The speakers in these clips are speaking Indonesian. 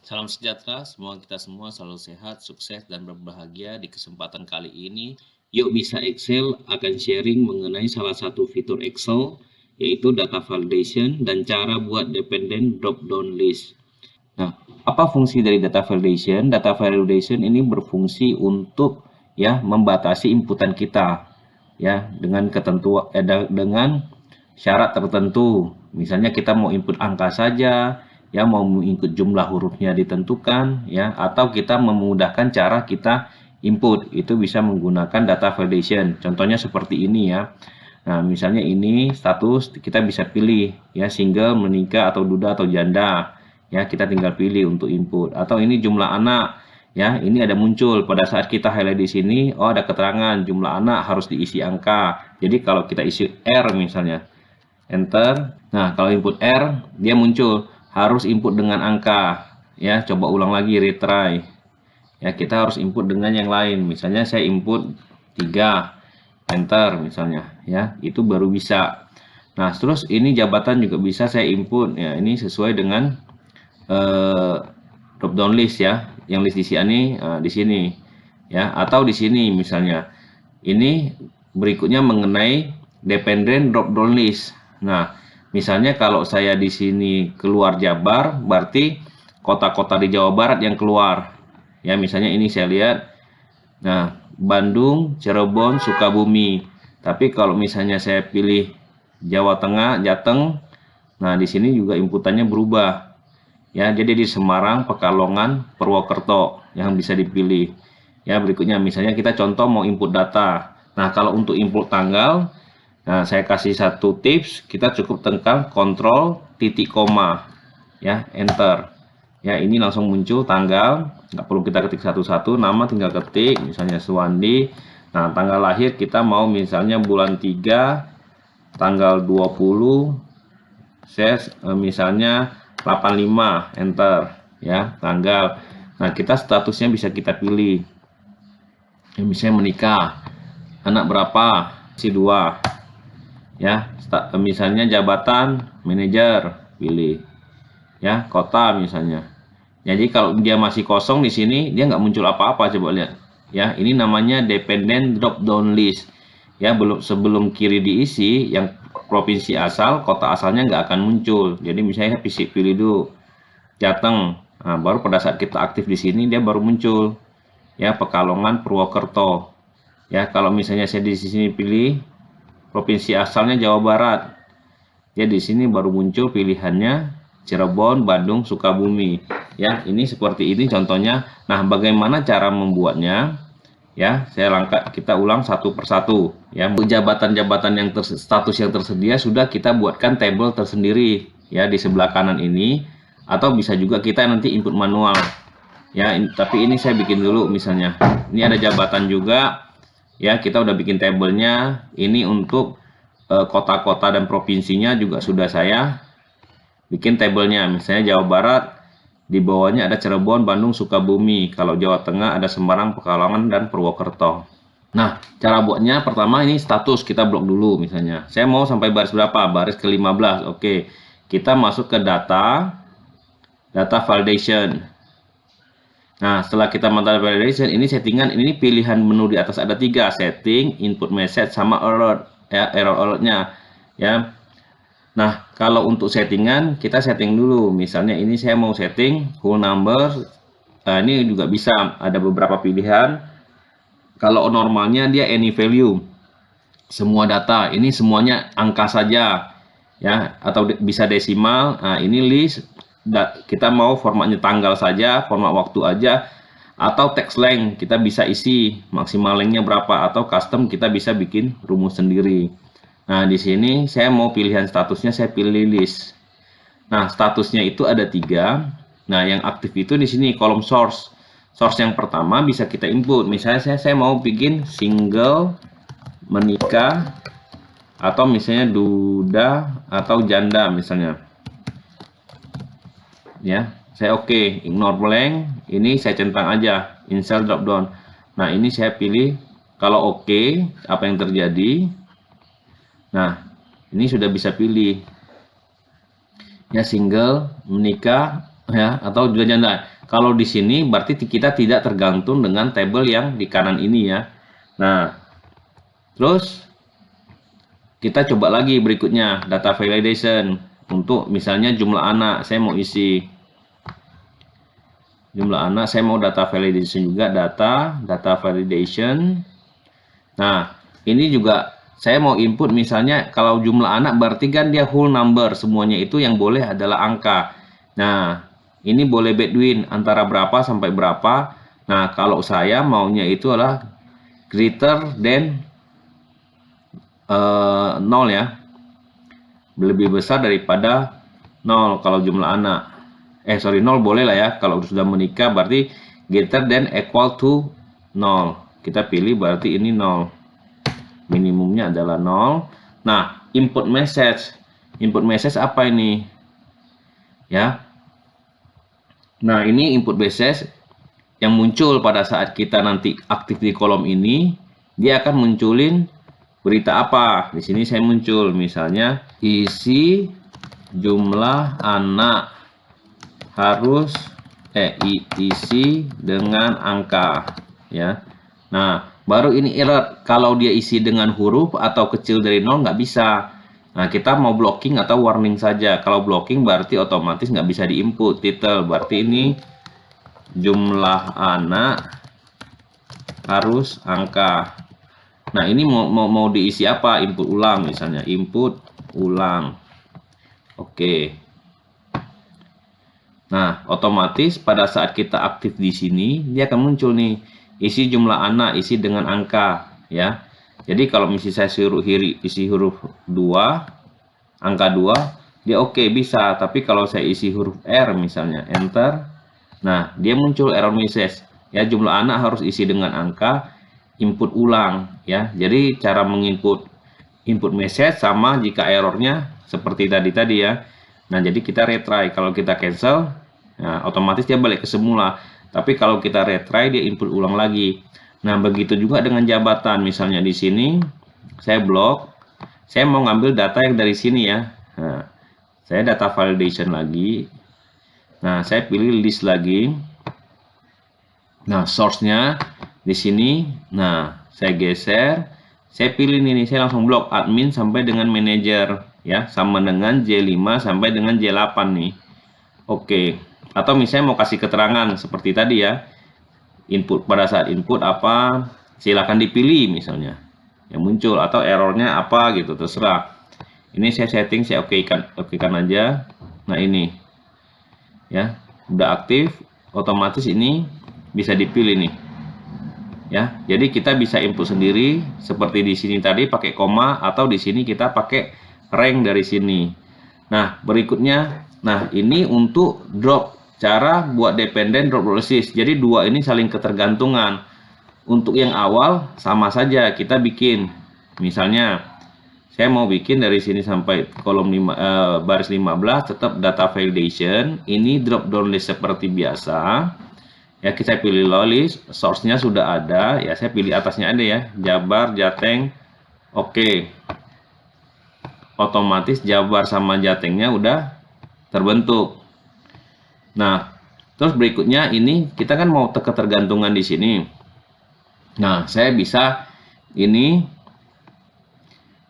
Salam sejahtera, semoga kita semua selalu sehat, sukses, dan berbahagia. Di kesempatan kali ini, Yuk Bisa Excel akan sharing mengenai salah satu fitur Excel, yaitu data validation dan cara buat dependent drop-down list. Nah, apa fungsi dari data validation? Data validation ini berfungsi untuk membatasi inputan kita dengan dengan syarat tertentu. Misalnya kita mau input angka saja, mau input jumlah hurufnya ditentukan, atau kita memudahkan cara kita input, itu bisa menggunakan data validation. Contohnya seperti ini ya. Nah, misalnya ini status kita bisa pilih single, menikah atau duda atau janda. Kita tinggal pilih untuk input. Atau ini jumlah anak. Ini ada muncul pada saat kita highlight di sini, ada keterangan jumlah anak harus diisi angka. Jadi kalau kita isi R misalnya, enter. Nah, kalau input R, dia muncul harus input dengan angka. Coba ulang lagi, retry. Kita harus input dengan yang lain. Misalnya saya input 3, enter misalnya, itu baru bisa. Nah, terus ini jabatan juga bisa saya input. Ini sesuai dengan drop down list yang list di sini di sini atau di sini misalnya. Ini berikutnya mengenai dependent drop down list. Nah, misalnya kalau saya di sini keluar Jabar, berarti kota-kota di Jawa Barat yang keluar. Misalnya ini saya lihat. Nah, Bandung, Cirebon, Sukabumi. Tapi kalau misalnya saya pilih Jawa Tengah, Jateng, nah di sini juga inputannya berubah. Jadi di Semarang, Pekalongan, Purwokerto yang bisa dipilih. Berikutnya misalnya kita contoh mau input data. Nah, kalau untuk input tanggal, nah saya kasih satu tips, kita cukup tekan kontrol titik koma, enter. Ini langsung muncul tanggal, nggak perlu kita ketik satu-satu, nama tinggal ketik, misalnya Suwandi. Nah, tanggal lahir kita mau misalnya bulan 3, tanggal 20, saya misalnya 85, enter, tanggal. Nah, kita statusnya bisa kita pilih. Misalnya menikah, anak berapa, si 2. Misalnya jabatan, manajer, pilih. Kota misalnya. Jadi kalau dia masih kosong di sini, dia nggak muncul apa-apa, coba lihat. Ini namanya dependent drop down list. Sebelum kiri diisi, yang provinsi asal, kota asalnya nggak akan muncul. Jadi misalnya pilih dulu Jateng. Nah, baru pada saat kita aktif di sini dia baru muncul. Pekalongan, Purwokerto. Kalau misalnya saya di sini pilih provinsi asalnya Jawa Barat. Di sini baru muncul pilihannya Cirebon, Bandung, Sukabumi. Ini seperti ini contohnya. Nah, bagaimana cara membuatnya? Kita ulang satu persatu. Jabatan-jabatan yang status yang tersedia sudah kita buatkan tabel tersendiri di sebelah kanan ini, atau bisa juga kita nanti input manual. Tapi ini saya bikin dulu misalnya. Ini ada jabatan juga. Kita udah bikin tabelnya. Ini untuk kota-kota dan provinsinya juga sudah saya bikin tabelnya. Misalnya Jawa Barat, di bawahnya ada Cirebon, Bandung, Sukabumi. Kalau Jawa Tengah ada Semarang, Pekalongan, dan Purwokerto. Nah, cara buatnya pertama ini status kita blok dulu misalnya. Saya mau sampai baris berapa? Baris ke-15. Oke. Kita masuk ke data validation. Nah, setelah kita data validation, ini settingan, ini pilihan menu di atas ada 3, setting, input message, sama alert. Error alertnya. Nah, kalau untuk settingan, kita setting dulu. Misalnya ini saya mau setting whole number. Nah, ini juga bisa. Ada beberapa pilihan. Kalau normalnya dia any value. Semua data. Ini semuanya angka saja. Atau bisa desimal. Nah, ini list. Kita mau formatnya tanggal saja, format waktu aja. Atau text length. Kita bisa isi maksimal lengthnya berapa. Atau custom kita bisa bikin rumus sendiri. Nah, di sini saya mau pilihan statusnya, saya pilih list. Nah, statusnya itu ada 3. Nah, yang aktif itu di sini kolom source. Source yang pertama bisa kita input. Misalnya saya mau bikin single, menikah, atau misalnya duda atau janda misalnya. Saya oke, ignore blank. Ini saya centang aja, insert drop down. Nah, ini saya pilih. Kalau oke, apa yang terjadi? Nah, ini sudah bisa pilih single, menikah, atau juga janda. Kalau di sini berarti kita tidak tergantung dengan tabel yang di kanan ini ya. Nah, terus kita coba lagi berikutnya, data validation. Untuk misalnya jumlah anak, saya mau isi jumlah anak, saya mau data validation juga, data validation. Nah, ini juga saya mau input misalnya kalau jumlah anak berarti kan dia whole number, semuanya itu yang boleh adalah angka. Nah, ini boleh between antara berapa sampai berapa. Nah, kalau saya maunya itu adalah greater than 0 ya, lebih besar daripada 0 kalau jumlah anak. 0 boleh lah ya, kalau sudah menikah berarti greater than equal to 0. Kita pilih berarti ini 0. Minimumnya adalah 0. Nah, input message. Input message apa ini? Ya. Nah, ini input message yang muncul pada saat kita nanti aktif di kolom ini, dia akan munculin berita apa. Di sini saya muncul misalnya isi jumlah anak harus isi dengan angka ya. Nah, baru ini error kalau dia isi dengan huruf atau kecil dari 0 nggak bisa. Nah, kita mau blocking atau warning saja. Kalau blocking berarti otomatis nggak bisa diinput title, berarti ini jumlah anak harus angka. Nah, ini mau diisi apa? Input ulang misalnya, input ulang. Oke. Nah, otomatis pada saat kita aktif di sini, dia akan muncul nih, isi jumlah anak, isi dengan angka, ya. Jadi kalau misalnya saya suruh isi huruf 2, angka 2, dia oke, bisa. Tapi kalau saya isi huruf R misalnya, enter, nah, dia muncul error message. Ya, jumlah anak harus isi dengan angka, input ulang, ya. Jadi cara menginput input message sama jika errornya seperti tadi ya. Nah, jadi kita retry. Kalau kita cancel, nah, otomatis dia balik ke semula. Tapi kalau kita retry, dia input ulang lagi. Nah, begitu juga dengan jabatan. Misalnya di sini, saya blok. Saya mau ngambil data yang dari sini ya. Nah, saya data validation lagi. Nah, saya pilih list lagi. Nah, source-nya di sini. Nah, saya geser. Saya pilih ini, saya langsung blok admin sampai dengan manager. Ya, sama dengan J5 sampai dengan J8 nih. Oke. Atau misalnya mau kasih keterangan seperti tadi ya. Input pada saat input apa, silakan dipilih misalnya. Yang muncul atau errornya apa gitu, terserah. Ini saya setting, saya okekan aja. Nah, ini. Ya, udah aktif, otomatis ini bisa dipilih nih. Ya, jadi kita bisa input sendiri seperti di sini tadi pakai koma atau di sini kita pakai rank dari sini. Nah, berikutnya, nah ini untuk drop, cara buat dependent drop list. Jadi dua ini saling ketergantungan. Untuk yang awal sama saja kita bikin. Misalnya saya mau bikin dari sini sampai kolom baris 15 tetap data validation. Ini drop down list seperti biasa. Ya, kita pilih list, source-nya sudah ada. Ya, saya pilih atasnya ada ya, Jabar, Jateng. Oke. Otomatis Jabar sama Jatengnya udah terbentuk. Nah, terus berikutnya ini kita kan mau ketergantungan di sini. Nah, saya bisa ini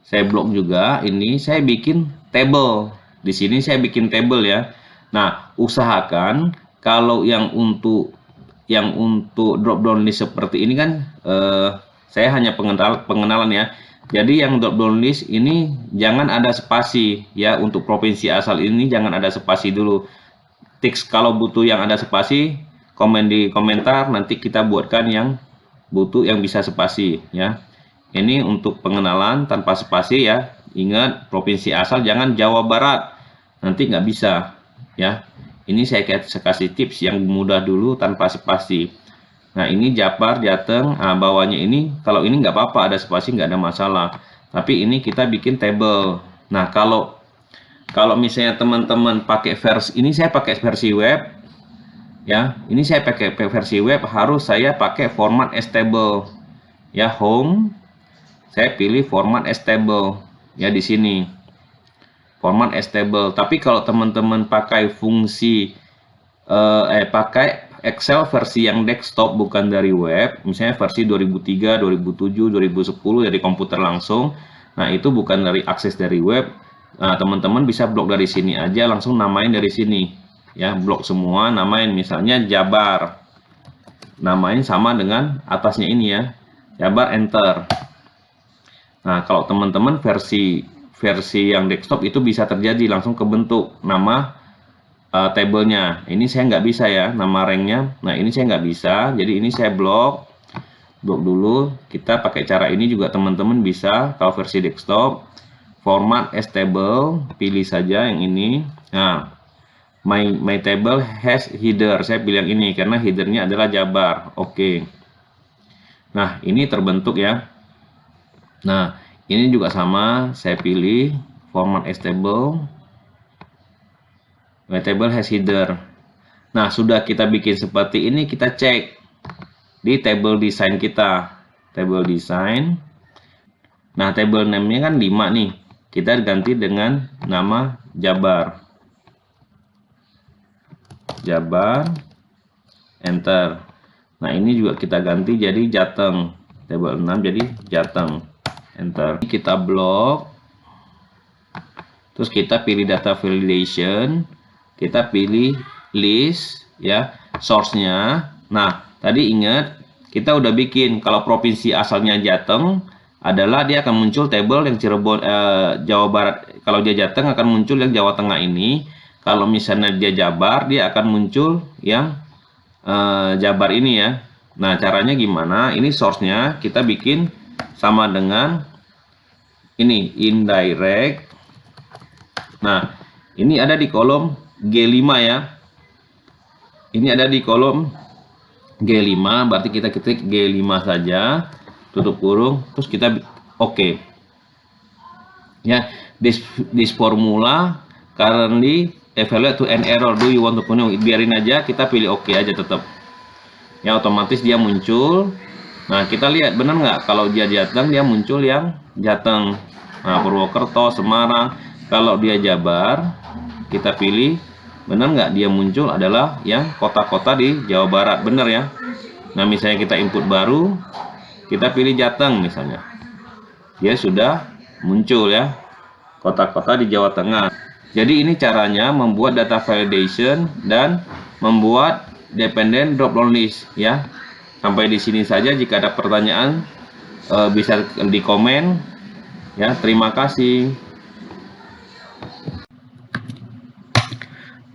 saya blok juga, ini saya bikin table. Di sini saya bikin table ya. Nah, usahakan kalau yang untuk drop down list seperti ini kan saya hanya pengenalan ya. Jadi yang drop down list ini jangan ada spasi ya, untuk provinsi asal ini jangan ada spasi dulu. Teks kalau butuh yang ada spasi, komen di komentar, nanti kita buatkan yang butuh yang bisa spasi ya. Ini untuk pengenalan tanpa spasi ya. Ingat, provinsi asal jangan Jawa Barat, nanti nggak bisa ya. Ini saya kasih tips yang mudah dulu tanpa spasi. Nah, ini Jabar, Jateng, nah bawahnya ini, kalau ini nggak apa-apa, ada spasi nggak ada masalah. Tapi ini kita bikin table. Nah, kalau misalnya teman-teman pakai versi, ini saya pakai versi web, ya, ini saya pakai versi web, harus saya pakai format as table. Ya, home, saya pilih format as table. Ya, di sini. Format as table. Tapi kalau teman-teman pakai fungsi pakai Excel versi yang desktop bukan dari web, misalnya versi 2003, 2007, 2010 dari komputer langsung. Nah, itu bukan dari akses dari web. Nah, teman-teman bisa blok dari sini aja, langsung namain dari sini. Ya, blok semua, namain misalnya Jabar. Namain sama dengan atasnya ini ya. Jabar, enter. Nah, kalau teman-teman versi yang desktop itu bisa terjadi langsung kebentuk nama tabelnya. Ini saya nggak bisa ya, nama ranknya. Nah, ini saya nggak bisa, jadi ini saya blok dulu. Kita pakai cara ini juga teman-teman bisa. Kalau versi desktop, format as table, pilih saja yang ini. Nah, my table has header, saya pilih yang ini karena headernya adalah Jabar. Oke. Nah, ini terbentuk ya. Nah, ini juga sama, saya pilih format as table. My table has header. Nah, sudah kita bikin seperti ini, kita cek di table design kita. Table design. Nah, table name-nya kan 5 nih. Kita ganti dengan nama Jabar. Jabar. Enter. Nah, ini juga kita ganti jadi Jateng. Table 6 jadi Jateng. Enter. Kita blok. Terus kita pilih data validation. Kita pilih list ya, source-nya. Nah, tadi ingat kita udah bikin kalau provinsi asalnya Jateng adalah dia akan muncul table yang Cirebon, Jawa Barat. Kalau dia Jateng akan muncul yang Jawa Tengah ini. Kalau misalnya dia Jabar, dia akan muncul yang Jabar ini ya. Nah, caranya gimana? Ini source-nya kita bikin sama dengan ini indirect. Nah, ini ada di kolom G5 ya. Ini ada di kolom G5, berarti kita ketik G5 saja, tutup kurung, terus kita oke. Ya, this formula currently evaluate to an error. Do you want to continue? Biarin aja, kita pilih oke aja tetap. Ya, otomatis dia muncul. Nah, kita lihat benar nggak kalau dia Jateng, dia muncul yang Jateng. Nah, Purwokerto, Semarang. Kalau dia Jabar, kita pilih benar nggak dia muncul adalah yang kota-kota di Jawa Barat, benar ya. Nah, misalnya kita input baru, kita pilih Jateng misalnya, dia sudah muncul ya kota-kota di Jawa Tengah. Jadi ini caranya membuat data validation dan membuat dependent drop down list ya. Sampai di sini saja. Jika ada pertanyaan bisa di komen ya. Terima kasih.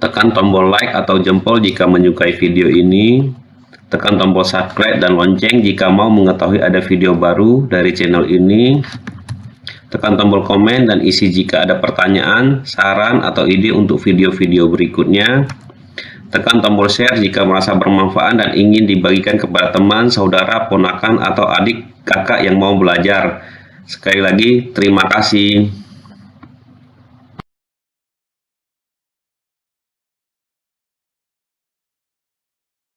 Tekan tombol like atau jempol jika menyukai video ini. Tekan tombol subscribe dan lonceng jika mau mengetahui ada video baru dari channel ini. Tekan tombol komen dan isi jika ada pertanyaan, saran, atau ide untuk video-video berikutnya. Tekan tombol share jika merasa bermanfaat dan ingin dibagikan kepada teman, saudara, ponakan, atau adik kakak yang mau belajar. Sekali lagi, terima kasih.